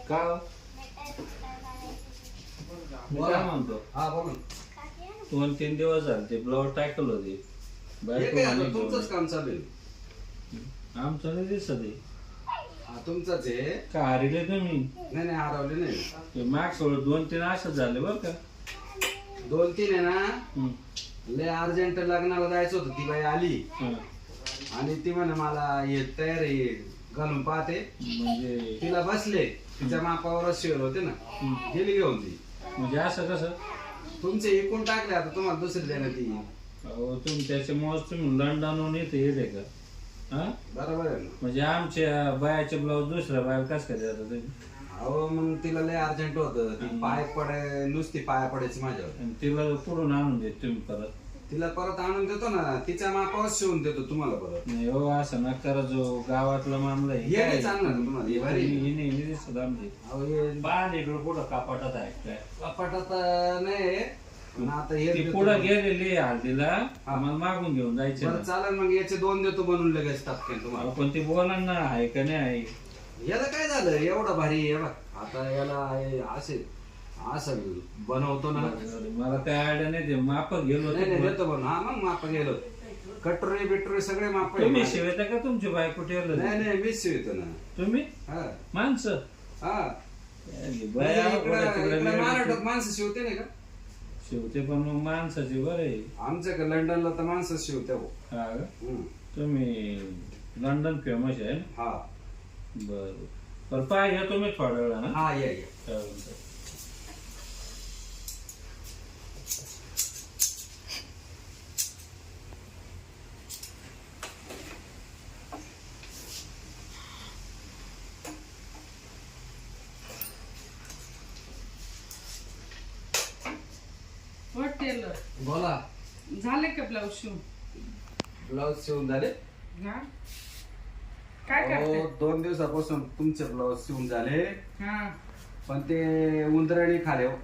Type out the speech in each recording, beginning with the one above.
का मी काय म्हणतो, हा बोला. 2-3 दिवस झाले ते ब्लाऊज टाकलं होते तुमचंच काम चालू आहे. आमचं नाही दिसत आहे. हा तुमचाच आहे. का हरले तुम्ही? नाही नाही हरवले नाही. ते माग सोड 2-3 असं झाले बरं का. 2-3 आहे ना. हम्म. लय अर्जंट लग्नाला जायचं होतं. ती बाई आली हं. आणि ती म्हणे मला हे तयार आहे घालून पाहते. म्हणजे तिला बसले तिच्या मापावरच शिवल होते ना. गेली घेऊन ती. म्हणजे असं कसं? तुमचे एकूण टाकले आता तुम्हाला दुसरी देण्यात ती. अहो तुम्ही त्याच्यामुळे तुम्ही लंडनहून येते येते का? हा बरोबर आहे ना. म्हणजे आमच्या बायाचे ब्लाऊज दुसऱ्या बाया कसं काय देता तुम्ही? अहो मग तिला लय अर्जंट होतं. ती पाय पडे नुसती पाया पडायची माझ्यावर. आणि तिला पुढून आणून देत तुम्ही परत? तिला परत आणून देतो ना. तिच्या मापावर शिवून देतो तुम्हाला परत. नाही हो असं न करा. जो गावातला मामला हे नाही चांगलं ना तुम्हाला. हे भारी आहे. नाही दिसत आमची अहो हे बाण इकडं पुढं कापाटात आहे काय? कपाटात नाही पण आता हे ती देतो. पुढं गेलेली हळदीला मला मागून घेऊन जायचं बरं ना. चालेल मग याचे 2 देतो बनवून लगेच टाकते तुम्हाला. पण ती बोला ना आहे का नाही आहे. याला काय झालं एवढं भारी आहे बघ. आता याला हे असे असं बनवतो ना. मला त्या आयडिया नाही ते माप गेलो नाही नाही देतो बनवून. हा मग माप गेलो. कटोरे बिटोरे सगळे माप आहे. तुम्ही शिवता का तुमची बायको ठेवलं? नाही नाही मीच शिवतो ना. तुम्ही हा माणसं हा बाया इकडं महाराष्ट्रात माणसं शिवते नाही का? शिवते पण मग माणसाची बरं आहे. आमच्या लंडनला तर माणसं शिवते हो. हा का? हम्म. तुम्ही लंडन फेमस आहे ना? हा बरं पण पाहिजे तुम्ही थोड्या वेळा ना. हा या या. चालेल. टेलर बोला. झाले का ब्लाऊज शिवून? ब्लाऊज शिवून झाले. हा काय करते? 2 दिवसापासून तुमचे ब्लाऊज शिवून झाले हा पण ते उंदराणी खाले हो.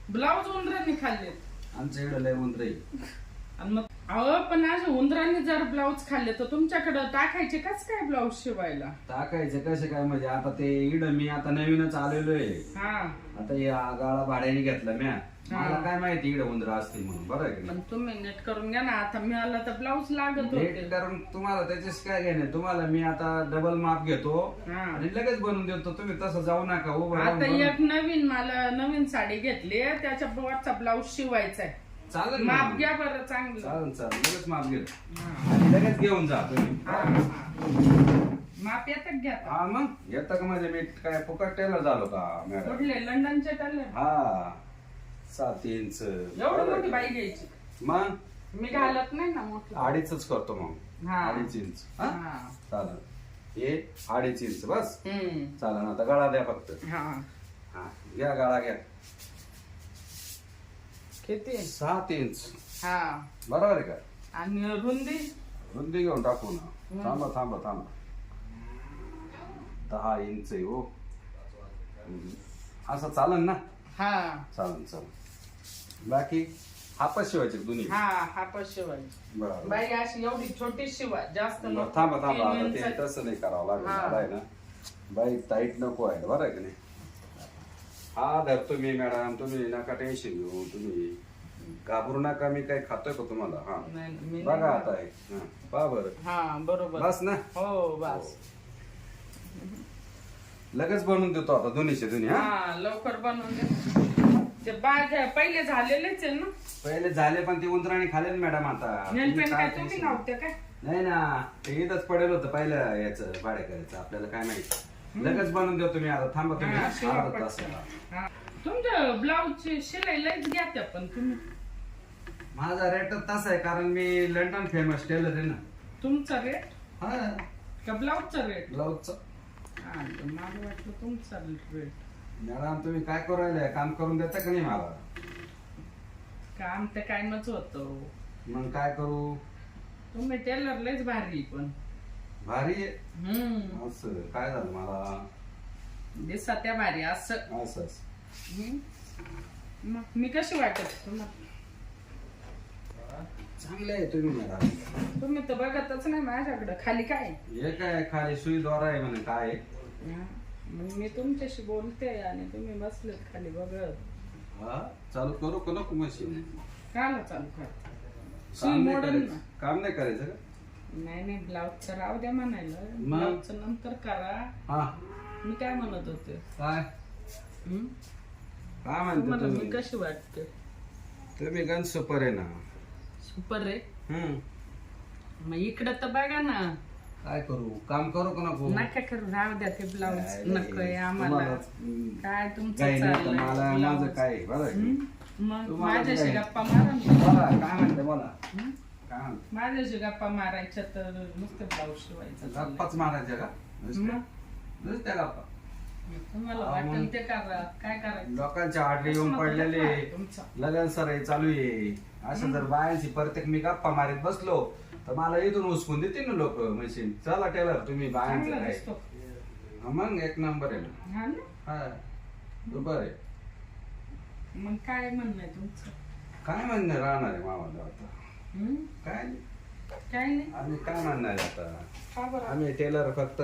ब्लाऊज उंदरांनी खाल्ले आमच्या इकडे लय उंदरे. आणि मग अहो पण अशा उंदरांनी जर ब्लाऊज खाल्ले तर तुमच्याकडे टाकायचे कस काय ब्लाऊज शिवायला? टाकायचे कसे काय म्हणजे आता ते इकडं मी आता नवीनच आलेलो आहे. हा आता या गाळा भाड्याने घेतला म्या. मला काय माहिती इकडे उंदर असतील म्हणून. बरं आहे की नाही? पण तुम्ही नेट करून घ्या ना. आता मिळाला तर ब्लाऊज लागत भेट होते. करून तुम्हाला त्याच्याच काय घेणे. तुम्हाला मी आता डबल माप घेतो हा. आणि लगेच बनवून देतो. तुम्ही तसं जाऊ नका. उभं राहून आता बनवून. एक नवीन मला नवीन साडी घेतली त्याच्या वरचा ब्लाऊज शिवायचा आहे. चालेल ना. माप घ्या बरं चांगलं. चालेल चालेल लगेच माप घे. हा. आणि लगेच घेऊन जा तुम्ही. हा, हा. माप येतात घ्या आता. हा मग येतं का म्हणजे मी काय फुकट टेलर झालो का मॅडम? कुठले लंडनचे टेलर? हा 7 इंच. एवढी मोठी बाई घ्यायची? मग मी घालत नाही ना मोठं. 2.5 करतो मग. हा. 2.5 इंच. हा? हा. चालेल. हे 2.5 इंच बस. हम्म. चालेल आता गळा द्या फक्त. हा हा घ्या गळा घ्या. किती? 7 इंच. हा. बरोबर आहे का? आणि रुंदी? रुंदी घेऊन टाकू ना. थांबा थांबा थांबा. 10 इंच आहे हो. असं चालेल ना? हा. चालेल चालेल. बाकी हापच शिवायचे दोन्ही. हा हा पण शिवायची. बरोबर. बाई अशी एवढी छोटी शिवा जास्त नको. थांबा थांबा 3 आता ते इंच. तसं नाही करावं लागेल. हा. मला आहे ना बाई टाईट नको आहे बरं आहे की नाही. हा धरतो मी मॅडम. तुम्ही नका टेन्शन घेऊ. तुम्ही घाबरू नका. मी काय खातोय का तुम्हाला? हा नाही, मी बघा नाही. आता आहे. हा पहा बरं. हा बरोबर. बस ना. हो बस. लगेच बनवून देतो आता दोन्हीचे दोन्ही. हा हा लवकर बनवून दे. ते बाग पहिले झालेलेच आहे ना. पहिले झाले पण ती उंदराणी खालेल मॅडम. आता नेलपेंट तुम्ही काय काय तुम्ही tension नव्हते काय? नाही ना. ते इथंच पडेल होतं पहिलं याचं भाडे करायचं. आपल्याला काय माहिती. लगेच बनवून देतो मी. आता थांबा तुम्ही. हा, शिवा अर्धा तास. पटकन. हा. तुमच्या ब्लाऊजची शिलाई लईच घ्या त्या पण तुम्ही. माझा रेट तसा आहे कारण मी लंडन फेमस टेलर आहे ना. तुमचा रेट हा का ब्लाऊजचा रेट? ब्लाऊजचा. हा तर मला वाटलं तुमचा रेट. मॅडम तुम्ही काय करू राहिले? काम करून देता का नाही मला? काम ते कायमच होत. मग काय करू? तुम्ही टेलर लयच भारी पण. भारी आहे. हम्म. असं काय झालं मला? दिसा त्या भारी असं. असं मग मी कशी वाटत तुम्हाला? चांगले आहे तुम्ही मॅडम. तुम्ही तर बघतच नाही माझ्याकडे खाली काय हे काय खाली सुई द्वारा आहे म्हणे काय आहे? हा, मग मी तुमच्याशी बोलते आणि तुम्ही बसलेत खाली बघत. हा चालू करू का नको मशीन? काला चालू कर सुई काम नाही मोडन करायचं ना. काम नाही करायचं का? नाही नाही ब्लाऊजचं राहू द्या म्हणायला. मग? ब्लाऊजचं नंतर करा. हा मी काय म्हणत होते काय हं? काय म्हणते तुम्हाला मी तुम्ही? कशी वाटते? तुम्ही गण सुपर आहे ना. सुपर रे. हम्म मग इकडं तर बघा ना. काय करू काम करू का नको? नका करू राहू द्या ते ब्लाऊज काय नकोय आम्हाला. तुम्हाला, काय तुमचं काही नाही तर चाललंय मला माझं ब्लाऊज? काय बरं आहे. हं? मग तुम्हाला माझ्याशी काय? गप्पा मारा ना. बोला काय म्हणते बोला हं? काय म्हणते? माझ्याशी गप्पा मारायच्या तर नुसतं ब्लाऊज शिवायचं चाललंय. गप्पाच मारायच्या का? मग नुसत्या गप्पा. तुम्हाला हा, वाटेल मग. ते करा. काय करायचं? लोकांच्या आडले येऊन प्रश्न तर पडलेले काय तुमचा? लगन सराई चालू आहे. असं जर बायांची प्रत्येक मी गप्पा मारीत बसलो तर मला इथून उचकून देतील ना लोक मशीन. चला टेलर तुम्ही बायांचं चांगला काय दिसतो. हा, मग एक नंबर आहे ना. हा ना? हा बरोबर आहे. मग काय म्हणणं आहे तुमचं? काय म्हणणं राहणार आहे मामाला आता? हं? काय नाही. काय नाही. आम्ही काय म्हणणार आहे आता? का बरं? आम्ही टेलर फक्त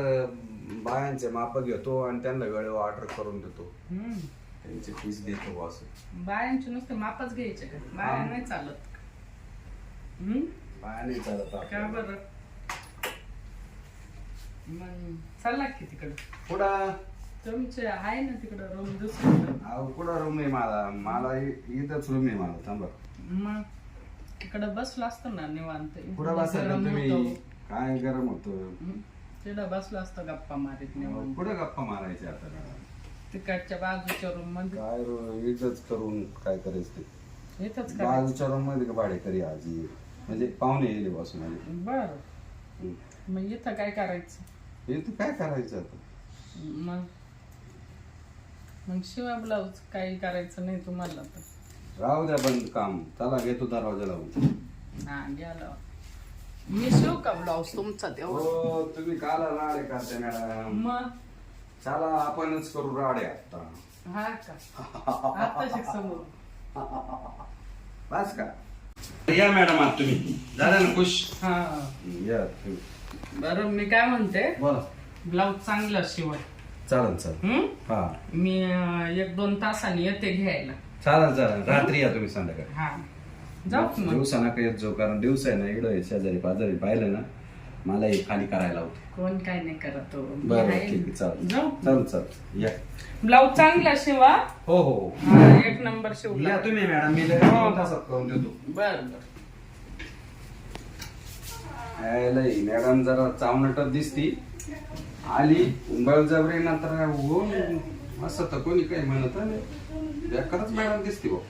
बायांचे माप घेतो आणि त्यांना वेळेवर ऑर्डर करून देतो. हं. त्यांचे पीस देतो बॉस. बायांचे नुसते मापच घ्यायचे का? बाया नाही चालत. हं? बाया नाही चालत का आपल्याला. बरं? मग चालला की तिकडं? पुढं तुमचे आहे ना तिकडं रूम दुसरीकडं? अहो पुढं रूम आहे मला इथंच रूम आहे मला. थांबा मग तिकडं बसलो असतो ना निवांत. पुढं बसायला गरम तुम्ही होतं. काय गरम होतं. हं? तिकडं बसलो असतो गप्पा मारीत निवांत. पुढे गप्पा मारायचे आता. तिकडच्या बाजूच्या रूम मध्ये काय इथंच करून काय करायचं ते. इथंच करायचं. बाजूच्या रूम मध्ये का भाडेकरी आजी म्हणजे पाहुणे येईल बसून आले. बर मग इथं काय करायचं? इथं काय करायचं आता? मग मग शिवा ब्लाऊज काही करायचं नाही तुम्हाला तर. राहू द्या बंद काम. चला घेतो दरवाजा लावून. हा गेलो मी शिव का ब्लाऊज तुमचा तेवढा? हो तुम्ही काला राडे करते मॅडम. मग चला आपणच करू राडे आता. हा का आता शिक समोर. बस का? या मॅडम आता तुम्ही झालं ना खुश? हा या तुम्ही. बरं मी काय म्हणते बोला. ब्लाऊज चांगला शिवा. चालेल चालेल. हं? हा मी 1-2 तासांनी येते घ्यायला. चालेल चालेल. रात्री या तुम्ही संध्याकाळी. हा जाऊ का मग? दिवसा नका येत जाऊ कारण दिवस आहे ना इकडं शेजारी पाजारी पाहिलं ना मला हे खाली करायला होते. कोण काय नाही करत हो. मी बरं आहे. ठीक आहे चालेल जाऊ चालेल चालेल. या ब्लाऊज चांगला शिवा. हो हो हा, 1 नंबर शिवला. या तुम्ही मॅडम मी लगेच 2 तासात करून देतो. बर बर लई मॅडम जरा चावनटच दिसती. आली बळजबरी नंतर हो असं तर कोणी काही म्हणत नाही. बेकारच मॅडम दिसती हो.